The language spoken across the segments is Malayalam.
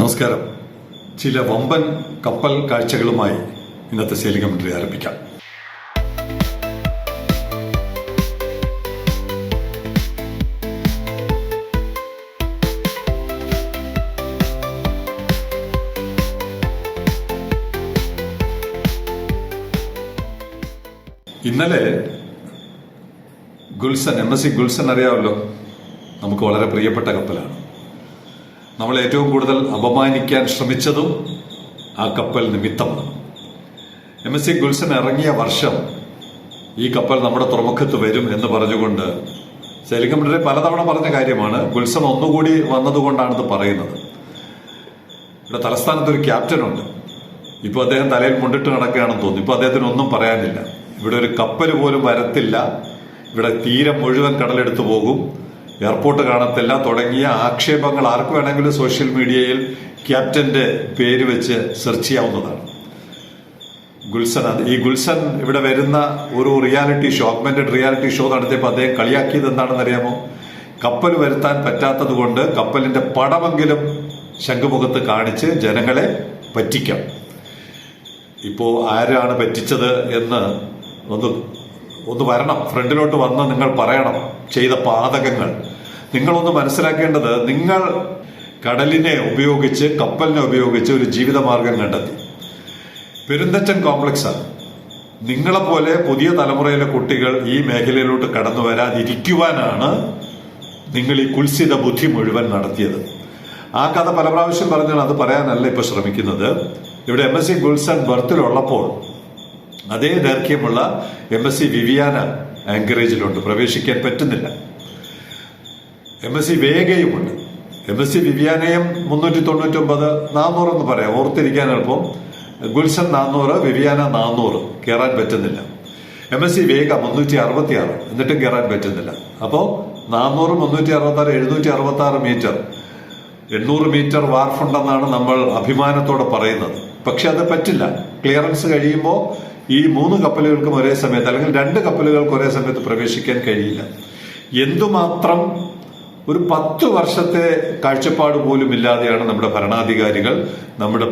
നമസ്കാരം. ചില വമ്പൻ കപ്പൽ കാഴ്ചകളുമായി ഇന്നത്തെ സെയിലിംഗ് കമന്ററി ആരംഭിക്കാം. ഇന്നലെ ഗുൽസൺ MSC ഗുൽസൺ അറിയാമല്ലോ, നമുക്ക് വളരെ പ്രിയപ്പെട്ട കപ്പലാണ്. നമ്മൾ ഏറ്റവും കൂടുതൽ അപമാനിക്കാൻ ശ്രമിച്ചതും ആ കപ്പൽ നിമിത്തമാണ്. MSC ഗുൽസൺ ഇറങ്ങിയ വർഷം ഈ കപ്പൽ നമ്മുടെ തുറമുഖത്ത് വരും എന്ന് പറഞ്ഞുകൊണ്ട് സെയിലിംഗ് കമന്ററി പലതവണ പറഞ്ഞ കാര്യമാണ്. ഗുൽസൺ ഒന്നുകൂടി വന്നതുകൊണ്ടാണിത് പറയുന്നത്. ഇവിടെ തലസ്ഥാനത്ത് ഒരു ക്യാപ്റ്റനുണ്ട്. ഇപ്പോൾ അദ്ദേഹം തലയിൽ മുണ്ടിട്ട് നടക്കുകയാണെന്ന് തോന്നുന്നു. ഇപ്പോൾ അദ്ദേഹത്തിന് ഒന്നും പറയാനില്ല. ഇവിടെ ഒരു കപ്പൽ പോലും വരത്തില്ല, ഇവിടെ തീരം മുഴുവൻ കടലെടുത്തു പോകും, എയർപോർട്ട് കാണത്തില്ല തുടങ്ങിയ ആക്ഷേപങ്ങൾ ആർക്ക് വേണമെങ്കിലും സോഷ്യൽ മീഡിയയിൽ ക്യാപ്റ്റന്റെ പേര് വെച്ച് സെർച്ച് ചെയ്യാവുന്നതാണ്. ഈ ഗുൽസൺ ഇവിടെ വരുന്ന ഒരു reality show, augmented reality show നടത്തിയപ്പോൾ അദ്ദേഹം കളിയാക്കിയത് എന്താണെന്ന് അറിയാമോ? കപ്പൽ വരുത്താൻ പറ്റാത്തത് കൊണ്ട് കപ്പലിന്റെ പടമെങ്കിലും ശംഖുമുഖത്ത് കാണിച്ച് ജനങ്ങളെ പറ്റിക്കാം. ഇപ്പോ ആരാണ് പറ്റിച്ചത് എന്ന് ഒന്ന് വരണം, ഫ്രണ്ടിലോട്ട് വന്ന് നിങ്ങൾ പറയണം ചെയ്ത പാതകങ്ങൾ. നിങ്ങളൊന്ന് മനസ്സിലാക്കേണ്ടത്, നിങ്ങൾ കടലിനെ ഉപയോഗിച്ച്, കപ്പലിനെ ഉപയോഗിച്ച് ഒരു ജീവിതമാർഗം കണ്ടെത്തി. പെരുന്തച്ചൻ കോംപ്ലക്സാണ്. നിങ്ങളെപ്പോലെ പുതിയ തലമുറയിലെ കുട്ടികൾ ഈ മേഖലയിലോട്ട് കടന്നു വരാതിരിക്കുവാനാണ് നിങ്ങൾ ഈ കുൽസിത ബുദ്ധി മുഴുവൻ നടത്തിയത്. ആ കഥ പല പ്രാവശ്യം പറഞ്ഞാൽ അത് പറയാനല്ല ഇപ്പൊ ശ്രമിക്കുന്നത്. ഇവിടെ MSC ഗുൽസൺ ബർത്തിലുള്ളപ്പോൾ അതേ ദൈർഘ്യമുള്ള MSC വിവിയാന ആങ്കറേജിലുണ്ട്, പ്രവേശിക്കാൻ പറ്റുന്നില്ല. MSC വേഗയുമുണ്ട്. MSC വിവിയാനയും 399, 400 എന്ന് പറയാം, ഓർത്തിരിക്കാൻ എളുപ്പം. ഗുൽസൺ 400, വിവിയാന 400, കയറാൻ പറ്റുന്നില്ല. MSC വേഗ 366, എന്നിട്ടും കയറാൻ പറ്റുന്നില്ല. അപ്പോ 400, 366, 766 മീറ്റർ, 800 മീറ്റർ വാർഫുണ്ടെന്നാണ് നമ്മൾ അഭിമാനത്തോടെ പറയുന്നത്. പക്ഷെ അത് പറ്റില്ല. ക്ലിയറൻസ് കഴിയുമ്പോൾ ഈ 3 കപ്പലുകൾക്കും ഒരേ സമയത്ത്, അല്ലെങ്കിൽ 2 കപ്പലുകൾക്ക് ഒരേ സമയത്ത് പ്രവേശിക്കാൻ കഴിയില്ല. എന്തുമാത്രം ഒരു 10 വർഷത്തെ കാഴ്ചപ്പാട് പോലും ഇല്ലാതെയാണ് നമ്മുടെ ഭരണാധികാരികൾ നമ്മുടെ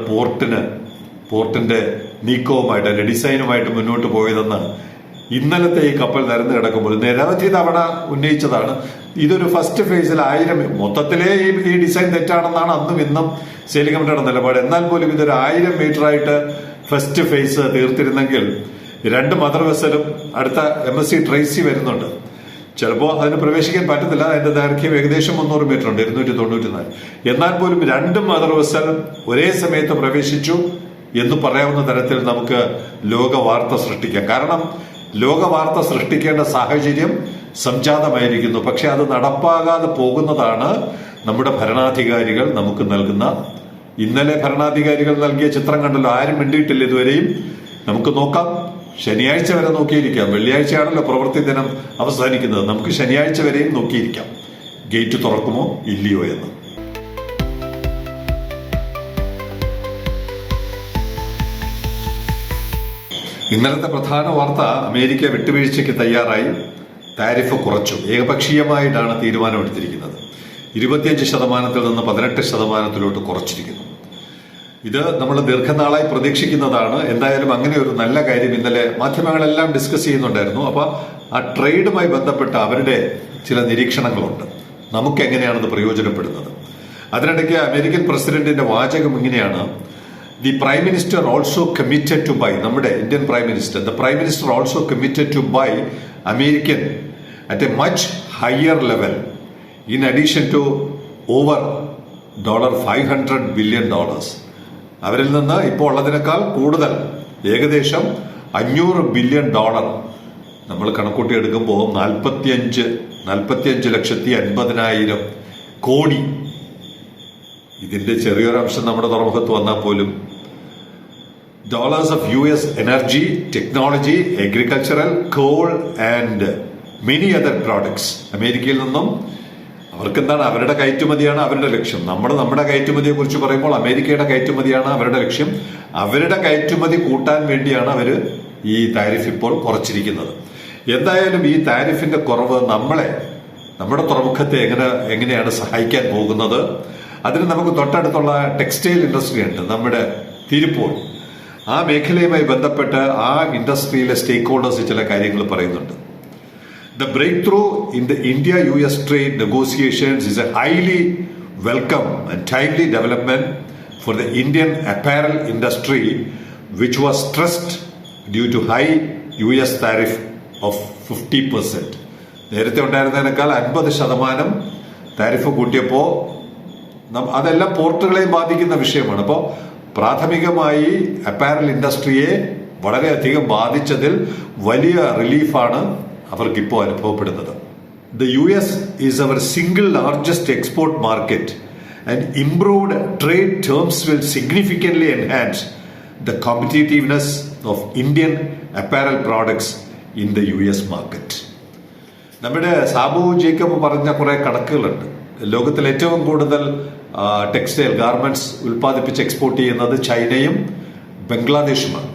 പോർട്ടിന്റെ നീക്കവുമായിട്ട്, അതിന്റെ ഡിസൈനുമായിട്ട് മുന്നോട്ട് പോയതെന്ന് ഇന്നലത്തെ ഈ കപ്പൽ നിരന്ന് കിടക്കുമ്പോൾ നിരവധി തവണ ഉന്നയിച്ചതാണ്. ഇതൊരു ഫസ്റ്റ് ഫേസിൽ 1000, മൊത്തത്തിലെ ഈ ഡിസൈൻ തെറ്റാണെന്നാണ് അന്നും ഇന്നും സെയിലിംഗ് കമന്ററിയുടെ നിലപാട്. എന്നാൽ പോലും ഇതൊരു 1000 മീറ്റർ ആയിട്ട് ഫസ്റ്റ് ഫേസ് തീർത്തിരുന്നെങ്കിൽ 2 മദർ വെസലും അടുത്ത MSC ട്രേസി വരുന്നുണ്ട്. ചിലപ്പോൾ അതിന് പ്രവേശിക്കാൻ പറ്റത്തില്ല. അതിന്റെ ദൈർഘ്യം ഏകദേശം 300 മീറ്റർ ഉണ്ട്, 294. എന്നാൽ പോലും 2 മദർ വെസൽ ഒരേ സമയത്ത് പ്രവേശിച്ചു എന്ന് പറയാവുന്ന തരത്തിൽ നമുക്ക് ലോക വാർത്ത സൃഷ്ടിക്കാം. കാരണം ലോക വാർത്ത സൃഷ്ടിക്കേണ്ട സാഹചര്യം സംജാതമായിരിക്കുന്നു. പക്ഷെ അത് നടപ്പാകാതെ പോകുന്നതാണ് നമ്മുടെ ഭരണാധികാരികൾ നമുക്ക് നൽകുന്ന. ഇന്നലെ ഭരണാധികാരികൾ നൽകിയ ചിത്രം കണ്ടല്ലോ, ആരും മിണ്ടിയിട്ടില്ല ഇതുവരെയും. നമുക്ക് നോക്കാം, ശനിയാഴ്ച വരെ നോക്കിയിരിക്കാം. വെള്ളിയാഴ്ചയാണല്ലോ പ്രവൃത്തി ദിനം അവസാനിക്കുന്നത്. നമുക്ക് ശനിയാഴ്ച വരെയും നോക്കിയിരിക്കാം ഗേറ്റ് തുറക്കുമോ ഇല്ലയോ എന്ന്. ഇന്നലത്തെ പ്രധാന വാർത്ത, അമേരിക്ക വിട്ടുവീഴ്ചയ്ക്ക് തയ്യാറായി, താരിഫ് കുറച്ചു. ഏകപക്ഷീയമായിട്ടാണ് തീരുമാനമെടുത്തിരിക്കുന്നത്. 25% നിന്ന് 18% കുറച്ചിരിക്കുന്നു. ഇത് നമ്മൾ ദീർഘനാളായി പ്രതീക്ഷിക്കുന്നതാണ്. എന്തായാലും അങ്ങനെ ഒരു നല്ല കാര്യം ഇന്നലെ മാധ്യമങ്ങളെല്ലാം ഡിസ്കസ് ചെയ്യുന്നുണ്ടായിരുന്നു. അപ്പൊ ആ ട്രേഡുമായി ബന്ധപ്പെട്ട അവരുടെ ചില നിരീക്ഷണങ്ങളുണ്ട്. നമുക്ക് എങ്ങനെയാണത് പ്രയോജനപ്പെടുന്നത്? അതിനിടയ്ക്ക് അമേരിക്കൻ പ്രസിഡന്റിന്റെ വാചകം ഇങ്ങനെയാണ്: the prime minister also committed to buy, നമ്മുടെ Indian prime minister, the prime minister also committed to buy American at a much higher level in addition to over $500 billion. അവരിൽ നിന്ന് ഇപ്പോൾ ഉള്ളതിനേക്കാൾ കൂടുതൽ, ഏകദേശം $500 ബില്യൺ നമ്മൾ കണക്കൂട്ടി എടുക്കുമ്പോൾ 45,50,000 കോടി. ഇതിന്റെ ചെറിയൊരു അംശം നമ്മുടെ തുറമുഖത്ത് വന്നാൽ പോലും dollars of US energy, technology, agricultural, call and many other products. അമേരിക്കയിൽ നിന്നും അവർക്കെന്താണ്, അവരുടെ കയറ്റുമതിയാണ് അവരുടെ ലക്ഷ്യം. നമ്മുടെ കയറ്റുമതിയെ കുറിച്ച് പറയുമ്പോൾ അമേരിക്കയുടെ കയറ്റുമതിയാണ് അവരുടെ ലക്ഷ്യം. അവരുടെ കയറ്റുമതി കൂട്ടാൻ വേണ്ടിയാണ് അവർ ഈ താരിഫ് ഇപ്പോൾ കുറച്ചിരിക്കുന്നത്. എന്തായാലും ഈ താരിഫിന്റെ കുറവ് നമ്മുടെ തുറമുഖത്തെ എങ്ങനെയാണ് സഹായിക്കാൻ പോകുന്നത്? അതിന് നമുക്ക് തൊട്ടടുത്തുള്ള ടെക്സ്റ്റൈൽ ഇൻഡസ്ട്രി ഉണ്ട്, നമ്മുടെ തിരുപ്പൂർ. ആ മേഖലയുമായി ബന്ധപ്പെട്ട് ആ ഇൻഡസ്ട്രിയിലെ സ്റ്റേക്ക് ഹോൾഡേഴ്സ് ചില കാര്യങ്ങൾ പറയുന്നുണ്ട്. The breakthrough in the India-US trade negotiations is a highly welcome and timely development for the Indian apparel industry, which was stressed due to high US tariff of 50%. നേരത്തെ ഉണ്ടായിരുന്നതിനേക്കാൾ 50% താരിഫ് കൂട്ടിയപ്പോൾ അതെല്ലാം പോർട്ടുകളെയും ബാധിക്കുന്ന വിഷയമാണ്. അപ്പോൾ പ്രാഥമികമായി അപ്പാരൽ ഇൻഡസ്ട്രിയെ വളരെയധികം ബാധിച്ചതിൽ വലിയ റിലീഫാണ് അവർക്കിപ്പോൾ അനുഭവപ്പെടുന്നത്. The US is our single largest export market and improved trade terms will significantly enhance the competitiveness of Indian apparel products in the US market. നമ്മുടെ സാബു ജേക്കബ് പറഞ്ഞ കുറെ കണക്കുകളുണ്ട്. ലോകത്തിൽ ഏറ്റവും കൂടുതൽ ടെക്സ്റ്റൈൽ ഗാർമെന്റ്സ് ഉൽപ്പാദിപ്പിച്ച് എക്സ്പോർട്ട് ചെയ്യുന്നത് ചൈനയും ബംഗ്ലാദേശുമാണ്.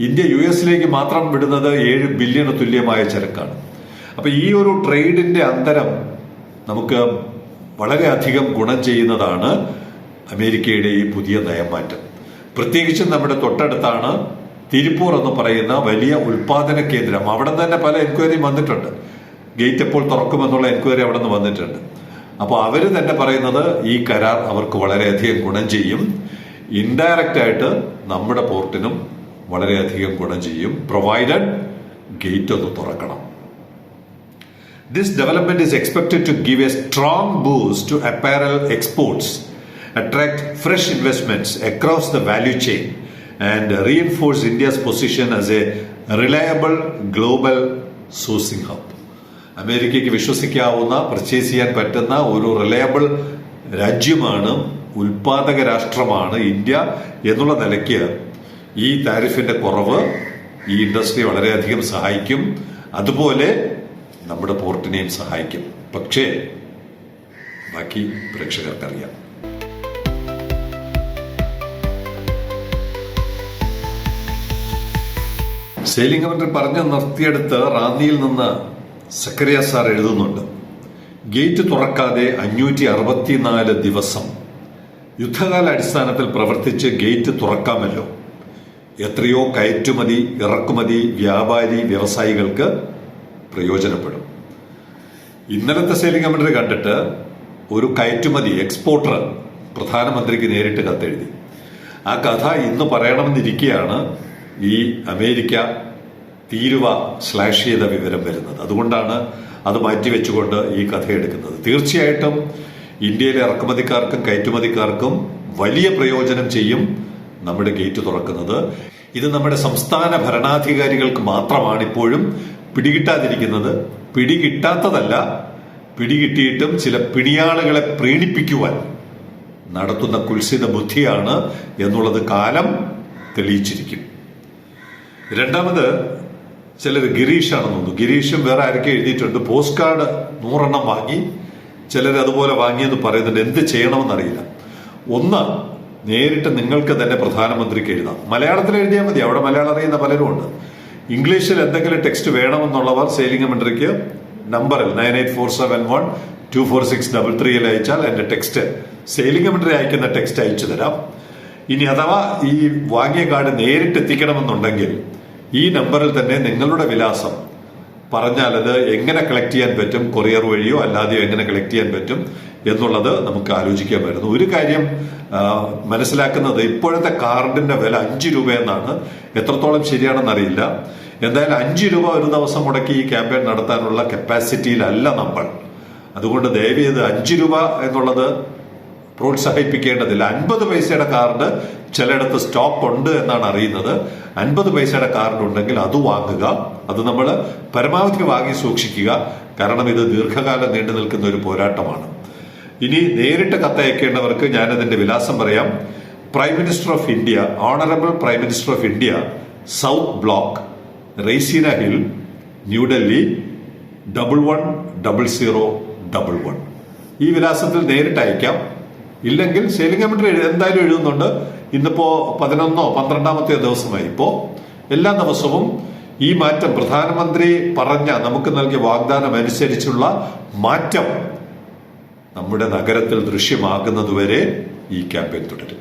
ഇന്ത്യ US മാത്രം വിടുന്നത് 7 ബില്യണ് തുല്യമായ ചരക്കാണ്. അപ്പൊ ഈ ഒരു ട്രേഡിന്റെ അന്തരം നമുക്ക് വളരെയധികം ഗുണം ചെയ്യുന്നതാണ് അമേരിക്കയുടെ ഈ പുതിയ നയമാറ്റം. പ്രത്യേകിച്ചും നമ്മുടെ തൊട്ടടുത്താണ് തിരുപ്പൂർ എന്ന് പറയുന്ന വലിയ ഉൽപാദന കേന്ദ്രം. അവിടെ തന്നെ പല എൻക്വയറിയും വന്നിട്ടുണ്ട്. ഗേറ്റ് എപ്പോൾ തുറക്കുമെന്നുള്ള എൻക്വയറി അവിടെ നിന്ന് വന്നിട്ടുണ്ട്. അപ്പോൾ അവര് തന്നെ പറയുന്നത് ഈ കരാർ അവർക്ക് വളരെയധികം ഗുണം ചെയ്യും. ഇൻഡയറക്റ്റ് ആയിട്ട് നമ്മുടെ പോർട്ടിനും വളരെയധികം ഗുണം ചെയ്യും, പ്രൊവൈഡഡ് ഗേറ്റ് ഒന്ന് തുറക്കണം. This development is expected to give a strong boost to apparel exports, attract fresh investments across the value chain, and reinforce India's position as a reliable global sourcing hub. അമേരിക്കയ്ക്ക് വിശ്വസിക്കാവുന്ന, പർച്ചേസ് ചെയ്യാൻ പറ്റുന്ന ഒരു റിലയബിൾ രാജ്യമാണ്, ഉൽപാദക രാഷ്ട്രമാണ് ഇന്ത്യ എന്നുള്ള നിലയ്ക്ക് ഈ താരിഫിന്റെ കുറവ് ഈ ഇൻഡസ്ട്രി വളരെയധികം സഹായിക്കും. അതുപോലെ നമ്മുടെ പോർട്ടിനെയും സഹായിക്കും. പക്ഷേ ബാക്കി പ്രേക്ഷകർക്കറിയാം. സെയിലിംഗ് കമന്ററി പറഞ്ഞു നിർത്തിയെടുത്ത് റാന്നിയിൽ നിന്ന് സക്കറിയ സാർ എഴുതുന്നുണ്ട്, ഗേറ്റ് തുറക്കാതെ 564 ദിവസം യുദ്ധകാല അടിസ്ഥാനത്തിൽ പ്രവർത്തിച്ച് ഗേറ്റ് തുറക്കാമല്ലോ. എത്രയോ കയറ്റുമതി ഇറക്കുമതി വ്യാപാരി വ്യവസായികൾക്ക് പ്രയോജനപ്പെടും. ഇന്നലത്തെ സെയിലിംഗ് കമന്ററി കണ്ടിട്ട് ഒരു കയറ്റുമതി എക്സ്പോർട്ടർ പ്രധാനമന്ത്രിക്ക് നേരിട്ട് കത്തെഴുതി. ആ കഥ ഇന്ന് പറയണമെന്നിരിക്കെയാണ് ഈ അമേരിക്ക തീരുവ സ്ലാഷ് ചെയ്ത വിവരം വരുന്നത്. അതുകൊണ്ടാണ് അത് മാറ്റിവെച്ചുകൊണ്ട് ഈ കഥ എടുക്കുന്നത്. തീർച്ചയായിട്ടും ഇന്ത്യയിലെ ഇറക്കുമതിക്കാർക്കും കയറ്റുമതിക്കാർക്കും വലിയ പ്രയോജനം ചെയ്യും നമ്മുടെ ഗേറ്റ് തുറക്കുന്നത്. ഇത് നമ്മുടെ സംസ്ഥാന ഭരണാധികാരികൾക്ക് മാത്രമാണ് ഇപ്പോഴും പിടികിട്ടാതിരിക്കുന്നത്. പിടികിട്ടാത്തതല്ല, പിടികിട്ടിയിട്ടും ചില പിണിയാളുകളെ പ്രീണിപ്പിക്കുവാൻ നടത്തുന്ന കുൽസിത ബുദ്ധിയാണ് എന്നുള്ളത് കാലം തെളിയിച്ചിരിക്കും. രണ്ടാമത് ചിലർ ഗിരീഷാണെന്ന് തോന്നുന്നു, ഗിരീഷും വേറെ ആരൊക്കെ എഴുതിയിട്ടുണ്ട്, പോസ്റ്റ് കാർഡ് 100 വാങ്ങി, ചിലർ അതുപോലെ വാങ്ങിയെന്ന് പറയുന്നുണ്ട്. എന്ത് ചെയ്യണമെന്നറിയില്ല. ഒന്ന്, നേരിട്ട് നിങ്ങൾക്ക് തന്നെ പ്രധാനമന്ത്രിക്ക് എഴുതാം. മലയാളത്തിൽ എഴുതിയാൽ മതി, അവിടെ മലയാളം അറിയുന്ന പലരും ഉണ്ട്. ഇംഗ്ലീഷിൽ എന്തെങ്കിലും ടെക്സ്റ്റ് വേണമെന്നുള്ളവർ സെയിലിംഗ് കമന്ററിക്ക് നമ്പറിൽ 9847124633 അയച്ചാൽ എന്റെ ടെക്സ്റ്റ്, സെയിലിംഗ് കമന്ററി അയക്കുന്ന ടെക്സ്റ്റ് അയച്ചു തരാം. ഇനി അഥവാ ഈ വാങ്ങിയ കാർഡ് നേരിട്ട് എത്തിക്കണമെന്നുണ്ടെങ്കിൽ ഈ നമ്പറിൽ തന്നെ നിങ്ങളുടെ വിലാസം പറഞ്ഞാൽ അത് എങ്ങനെ കളക്ട് ചെയ്യാൻ പറ്റും, കൊറിയർ വഴിയോ അല്ലാതെയോ എങ്ങനെ കളക്ട് ചെയ്യാൻ പറ്റും എന്നുള്ളത് നമുക്ക് ആലോചിക്കാൻ പറ്റുന്നു. ഒരു കാര്യം മനസ്സിലാക്കുന്നത്, ഇപ്പോഴത്തെ കാർഡിന്റെ വില 5 രൂപ എന്നാണ്. എത്രത്തോളം ശരിയാണെന്ന് അറിയില്ല. എന്തായാലും 5 രൂപ ഒരു ദിവസം മുടക്കി ഈ ക്യാമ്പയിൻ നടത്താനുള്ള കപ്പാസിറ്റിയിലല്ല നമ്മൾ. അതുകൊണ്ട് ദയവേത് 5 രൂപ എന്നുള്ളത് പ്രോത്സാഹിപ്പിക്കേണ്ടതില്ല. 50 പൈസയുടെ കാർഡ് ചിലയിടത്ത് സ്റ്റോക്ക് ഉണ്ട് എന്നാണ് അറിയുന്നത്. 50 പൈസയുടെ കാർഡ് ഉണ്ടെങ്കിൽ അത് വാങ്ങുക. അത് നമ്മൾ പരമാവധി വാങ്ങി സൂക്ഷിക്കുക. കാരണം ഇത് ദീർഘകാലം നീണ്ടു നിൽക്കുന്ന ഒരു പോരാട്ടമാണ്. ഇനി നേരിട്ട് കത്തയക്കേണ്ടവർക്ക് ഞാനതിന്റെ വിലാസം പറയാം. Prime minister of India, honourable prime minister of India, south block, Raisina hill, New Delhi 110011. ഈ വിലാസത്തിൽ നേരിട്ട് അയക്കാം. ഇല്ലെങ്കിൽ സെയിലിംഗ് കമന്ററി എന്തായാലും എഴുതുന്നുണ്ട്. ഇന്നിപ്പോ 11ഓ 12ാമത്തെയോ ദിവസമായി. ഇപ്പോ എല്ലാ ദിവസവും ഈ മാറ്റം, പ്രധാനമന്ത്രി പറഞ്ഞ നമുക്ക് നൽകിയ വാഗ്ദാനം അനുസരിച്ചുള്ള മാറ്റം നമ്മുടെ നഗരത്തിൽ ദൃശ്യമാകുന്നതുവരെ ഈ ക്യാമ്പയിൻ തുടരും.